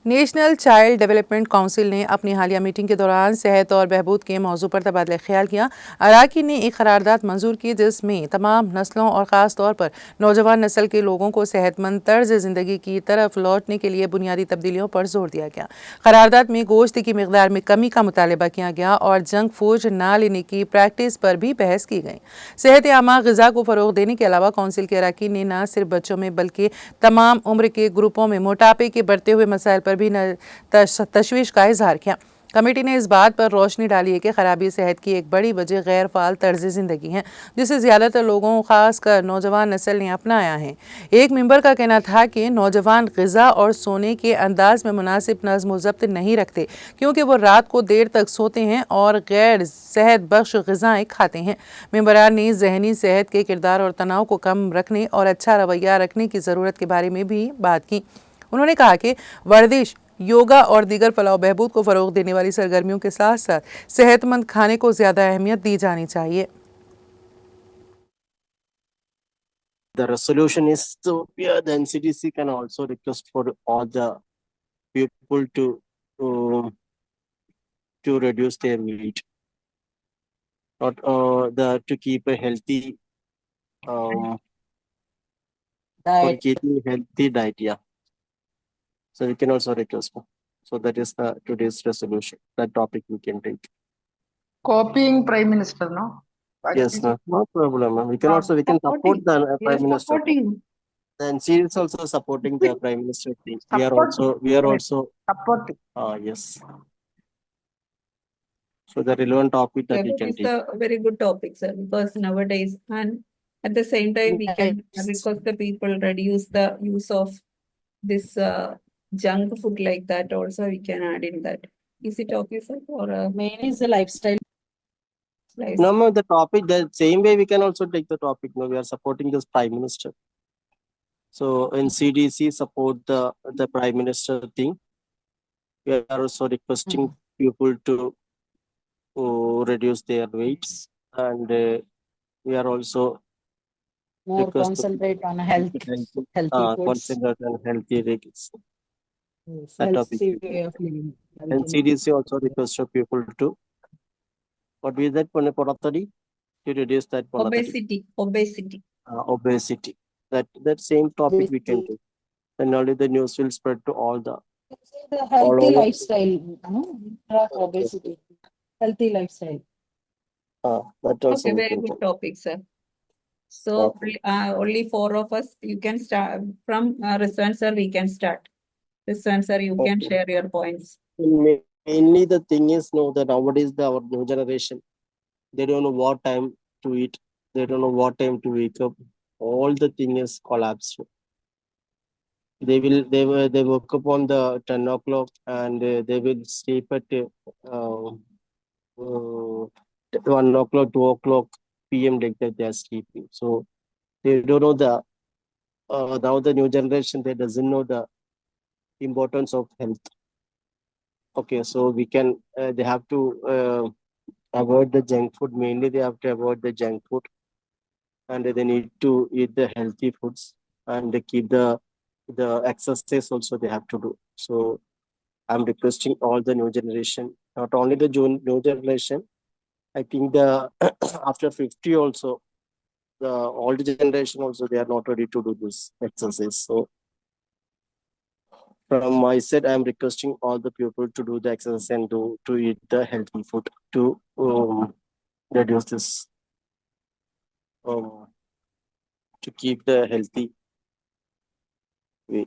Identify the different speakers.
Speaker 1: National child development council ने अपनी हालिया मीटिंग के दौरान सेहत और बहबूद के मौजू पर तबादला ख्याल किया। अराकीन ने एक करारदाद मंजूर की जिसमें तमाम नस्लों और ख़ास तौर पर नौजवान नस्ल के लोगों को सेहतमंद तर्ज ज़िंदगी की तरफ लौटने के लिए बुनियादी तब्दीलियों पर जोर दिया गया। करारदाद में गोश्त की मिकदार में कमी का मुतालबा किया गया और जंक फूड ना लेने की प्रैक्टिस पर भी बहस की गई। सेहत आमा ग़िज़ा को फ़रोग़ देने के अलावा काउंसिल के अराकीन ने न सिर्फ बच्चों में बल्कि तमाम उम्र के ग्रुपों में मोटापे के बढ़ते हुए मसाइल पर भी तशवीश का इजहार किया। कमेटी ने इस बात पर रोशनी डाली है कि खराबी सेहत की एक बड़ी वजह गैर फाल तर्ज ज़िंदगी है जिसे ज़्यादातर लोगों खासकर नौजवान नस्ल ने अपनाया है। एक मेंबर का कहना था कि नौजवान ग़िज़ा और सोने के अंदाज में मुनासिब नज़्म व ज़ब्त नहीं रखते क्योंकि वो रात को देर तक सोते हैं और गैर सेहत बख्श ग़िज़ाएँ खाते हैं। मेंबरान ने जहनी सेहत के किरदार और तनाव को कम रखने और अच्छा रवैया रखने की ज़रूरत के बारे में भी बात की। उन्होंने कहा कि वर्जिश, योगा और दीगर फलाह बहबूद को फ़रोग़ देने वाली सरगर्मियों के साथ साथ सेहतमंद खाने को ज़्यादा अहमियत दी जानी चाहिए।
Speaker 2: The resolution is to the NCDC can also request for all the people to reduce their weight, not to keep a healthy for keeping healthy diet. Yeah, so we can also request for. So that is the today's resolution. That topic we can take.
Speaker 3: Copying Prime Minister, no?
Speaker 2: Yes, no problem. We can support the Prime Minister.
Speaker 3: Supporting.
Speaker 2: The NCDC is also supporting the Prime Minister thing. We are also
Speaker 3: supporting.
Speaker 2: Yes. So the relevant topic that we can
Speaker 4: It's
Speaker 2: take.
Speaker 4: a very good topic, sir, because nowadays, and at the same time, we can request the people reduce the use of this junk food like that. Also, we can add in that. Is it okay, sir? Or
Speaker 5: main is the lifestyle.
Speaker 2: No, the topic, the same way we can also take the topic. No, we are supporting this Prime Minister. So NCDC support the Prime Minister thing. We are also requesting people to reduce their weight, and we are also
Speaker 5: more concentrate on healthy foods.
Speaker 2: Concentrate on healthy foods.
Speaker 5: Healthy way of living.
Speaker 2: NCDC also requests people to what is that to reduce that
Speaker 4: obesity.
Speaker 2: Obesity. That same topic we can do. Then only the news will spread to all the
Speaker 5: healthy lifestyle. Obesity. Healthy lifestyle.
Speaker 2: That also
Speaker 4: okay, very good topic, sir. So only 4 of us. You can start from Rizwan sir. We can start. Rizwan sir, you can share your points.
Speaker 2: Mainly the thing is that nowadays our new generation, they don't know what time to eat. They don't know what time to wake up. All the thing is collapsed. They woke up on the 10 o'clock and they will sleep at 1 o'clock, 2 o'clock PM like that they are sleeping. So they don't know now the new generation, they doesn't know the importance of health. Okay, so we can they have to avoid the junk food. Mainly they have to avoid the junk food, and they need to eat the healthy foods, and they keep the exercise also they have to do. So I'm requesting all the new generation, not only the new generation, I think the after 50 also, the old generation also, they are not ready to do this exercise. So from my side, I am requesting all the people to do the exercise and to eat the healthy food to reduce this, to keep the healthy way.